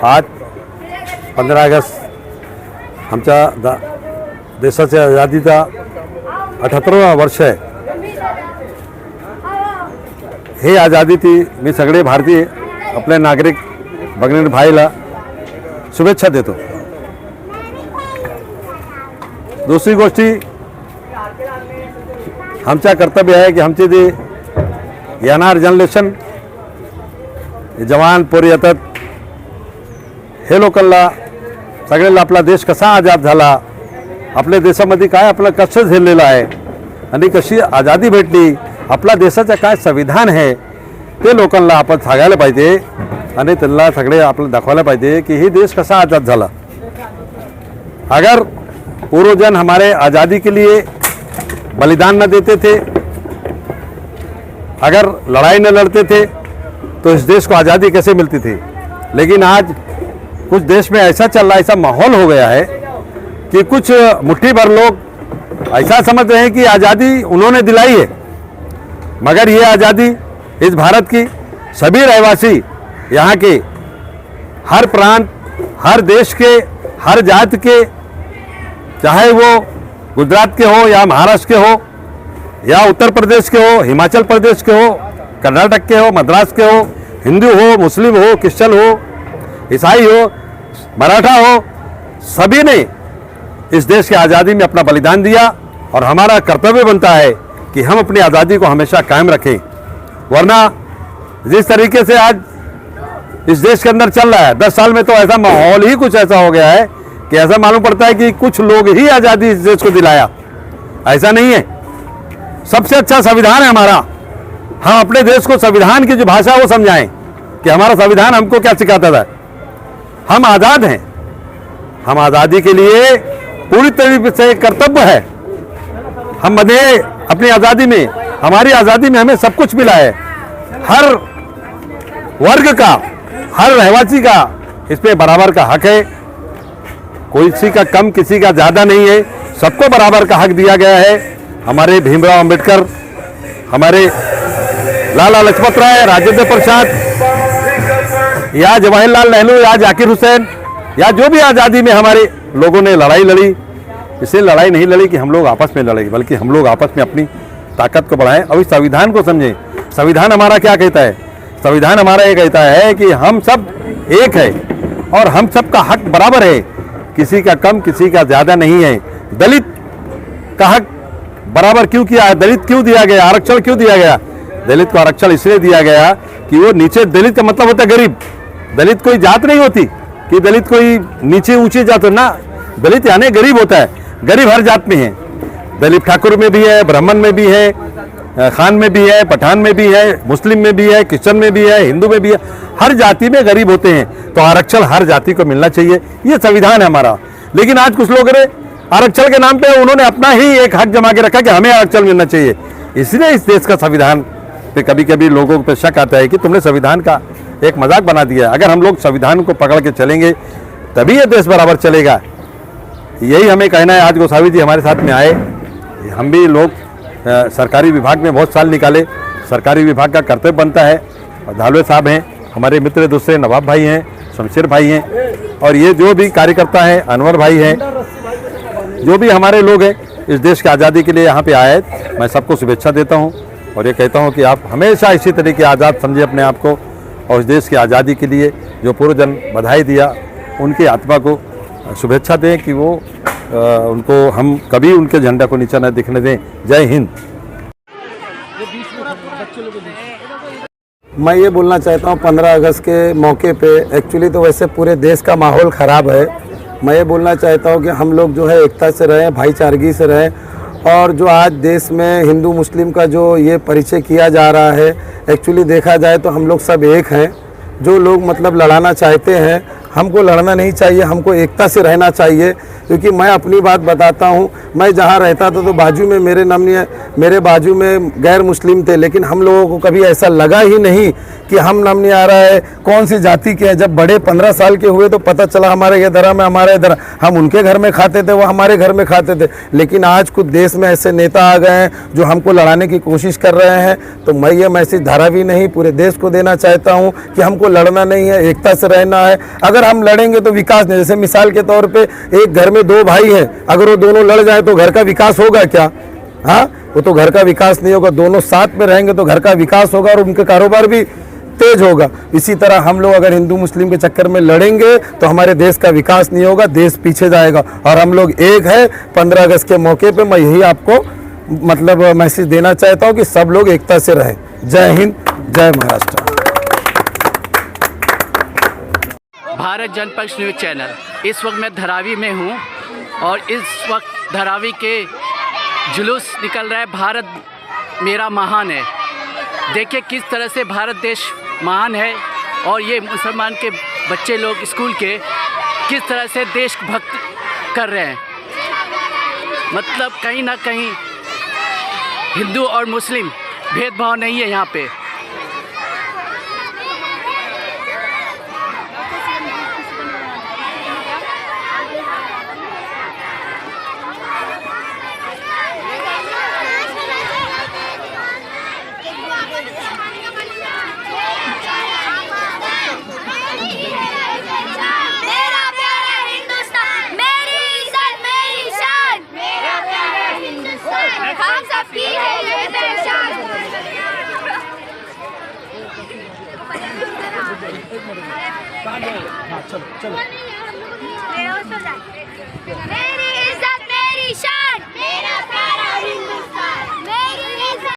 आज 15 ऑगस्ट आमच्या देशाच्या आझादीचा 78वां वर्ष आहे. हे आझादी ती मी सगळे भारतीय आपले नागरिक भगिनी भाईला शुभेच्छा देतो. दुसरी गोष्टी आमचं कर्तव्य आहे की आमचे जे येणार जनरेशन जवान पोरी येतात हे लोकांना सगळ्यांना आपला देश कसा आझाद झाला, आपल्या देशामध्ये काय आपलं कसं झेललेलं आहे आणि कशी आझादी भेटली, आपला देशाचं काय संविधान आहे ते लोकांना आपण सांगायला पाहिजे आणि त्यांना सगळे आपलं दाखवायला पाहिजे की हे देश कसा आज़ाद झाला. अगर पूर्वजन हमारे आज़ादी के लिए बलिदान न देते थे, अगर लड़ाई न लड़ते थे तो इस देश को आज़ादी कैसे मिलती थी. लेकिन आज कुछ देश में ऐसा चल रहा है, ऐसा माहौल हो गया है कि कुछ मुट्ठी भर लोग ऐसा समझ रहे हैं कि आज़ादी उन्होंने दिलाई है, मगर ये आज़ादी इस भारत की सभी रहवासी यहाँ के हर प्रांत, हर देश के, हर जात के, चाहे वो गुजरात के हो या महाराष्ट्र के हो या उत्तर प्रदेश के हो, हिमाचल प्रदेश के हो, कर्नाटक के हो, मद्रास के हो, हिंदू हो, मुस्लिम हो, क्रिश्चियन हो, ईसाई हो, मराठा हो, सभी ने इस देश की आज़ादी में अपना बलिदान दिया और हमारा कर्तव्य बनता है कि हम अपनी आज़ादी को हमेशा कायम रखें. वरना जिस तरीके से आज इस देश के अंदर चल रहा है, 10 साल में तो ऐसा माहौल ही कुछ ऐसा हो गया है कि ऐसा मालूम पड़ता है कि कुछ लोग ही आज़ादी इस देश को दिलाया. ऐसा नहीं है. सबसे अच्छा संविधान है हमारा. हम अपने देश को संविधान की जो भाषा वो समझाएं कि हमारा संविधान हमको क्या सिखाता था. हम आज़ाद हैं. हम आज़ादी के लिए पूरी तरीके से कर्तव्य है. हम बने अपनी आज़ादी में, हमारी आज़ादी में हमें सब कुछ मिला है. हर वर्ग का, हर रहवासी का इस पे बराबर का हक है. कोई किसी का कम, किसी का ज़्यादा नहीं है. सबको बराबर का हक दिया गया है. हमारे भीमराव अंबेडकर, हमारे लाला लजपत राय, राजेंद्र प्रसाद या जवाहरलाल नेहरू या जाकिर हुसैन या जो भी आज़ादी में हमारे लोगों ने लड़ाई लड़ी, इसलिए लड़ाई नहीं लड़ी कि हम लोग आपस में लड़े, बल्कि हम लोग आपस में अपनी ताकत को बढ़ाएं और इस संविधान को समझें. संविधान हमारा क्या कहता है? संविधान हमारा ये कहता है कि हम सब एक है और हम सब का हक बराबर है. किसी का कम, किसी का ज़्यादा नहीं है. दलित का हक बराबर क्यों किया है? दलित क्यों दिया गया? आरक्षण क्यों दिया गया? दलित को आरक्षण इसलिए दिया गया कि वो नीचे, दलित का मतलब होता है गरीब. दलित कोई जात नहीं होती कि दलित कोई नीचे ऊंची जात हो ना. दलित यानी गरीब होता है. गरीब हर जात में है. दलित ठाकुर में भी है, ब्राह्मण में भी है, खान में भी है, पठान में भी है, मुस्लिम में भी है, क्रिश्चियन में भी है, हिंदू में भी है. हर जाति में गरीब होते हैं. तो आरक्षण हर जाति को मिलना चाहिए. ये संविधान है हमारा. लेकिन आज कुछ लोग आरक्षण के नाम पे उन्होंने अपना ही एक हक जमा के रखा कि हमें आरक्षण मिलना चाहिए. इसलिए इस देश का संविधान पे कभी कभी लोगों पे शक आता है कि तुमने संविधान का एक मजाक बना दिया. अगर हम लोग संविधान को पकड़ के चलेंगे तभी ये देश बराबर चलेगा. यही हमें कहना है. आज गोसावी जी हमारे साथ में आए. हम भी लोग सरकारी विभाग में बहुत साल निकाले. सरकारी विभाग का कर्तव्य बनता है. धालवे साहब हैं, हमारे मित्र दूसरे नवाब भाई हैं, शमशेर भाई हैं, और ये जो भी कार्यकर्ता हैं, अनवर भाई हैं, जो भी हमारे लोग हैं इस देश की आज़ादी के लिए यहाँ पे आए, मैं सबको शुभेच्छा देता हूँ और ये कहता हूँ कि आप हमेशा इसी तरीके आज़ाद समझे अपने आप को और इस देश की आज़ादी के लिए जो पूर्वजन बधाई दिया उनकी आत्मा को शुभेच्छा दें कि वो उनको हम कभी उनके झंडा को नीचा न दिखने दें. जय हिंद. मैं ये बोलना चाहता हूँ 15 अगस्त के मौके पे एक्चुअली तो वैसे पूरे देश का माहौल ख़राब है. मैं ये बोलना चाहता हूँ कि हम लोग जो है एकता से रहें, भाईचारगी से रहें. और जो आज देश में हिंदू मुस्लिम का जो ये परिचय किया जा रहा है, एक्चुअली देखा जाए तो हम लोग सब एक हैं. जो लोग मतलब लड़ाना चाहते हैं, हमको लड़ना नहीं चाहिए, हमको एकता से रहना चाहिए. क्योंकि मैं अपनी बात बताता हूँ, मैं जहाँ रहता था तो बाजू में मेरे बाजू में गैर मुस्लिम थे, लेकिन हम लोगों को कभी ऐसा लगा ही नहीं कि हम नाम नहीं आ रहा है कौन सी जाति के हैं. जब बड़े 15 साल के हुए तो पता चला हमारे ये धर्म है, हमारे धर्म, हम उनके घर में खाते थे, वो हमारे घर में खाते थे. लेकिन आज कुछ देश में ऐसे नेता आ गए हैं जो हमको लड़ाने की कोशिश कर रहे हैं. तो मैं ये मैसेज धारावी नहीं पूरे देश को देना चाहता हूँ कि हमको लड़ना नहीं है, एकता से रहना है. अगर अगर हम लड़ेंगे तो विकास नहीं। जैसे मिसाल के तौर पे एक घर में 2 भाई हैं, अगर वो दोनों लड़ जाए तो घर का विकास होगा क्या? हाँ, वो तो घर का विकास नहीं होगा। दोनों साथ में रहेंगे तो घर का विकास होगा और उनके कारोबार भी तेज होगा। इसी तरह हम लोग अगर हिंदू मुस्लिम के चक्कर में लड़ेंगे तो हमारे देश का विकास नहीं होगा, देश पीछे जाएगा। और हम लोग एक है। 15 अगस्त के मौके पे मैं यही आपको मतलब मैसेज देना चाहता हूँ कि सब लोग एकता से रहें। जय हिंद, जय महाराष्ट्र। Bharat Janpaksh news channel. इस वक्त मैं धारावी में हूँ और इस वक्त धारावी के जुलूस निकल रहा है, भारत मेरा महान है। देखिए किस तरह से भारत देश महान है और ये मुसलमान के बच्चे लोग स्कूल के किस तरह से देशभक्त कर रहे हैं। मतलब कहीं ना कहीं हिंदू और मुस्लिम भेदभाव नहीं है यहाँ पे। हम सबकी है ये पहचान। चलो चलो।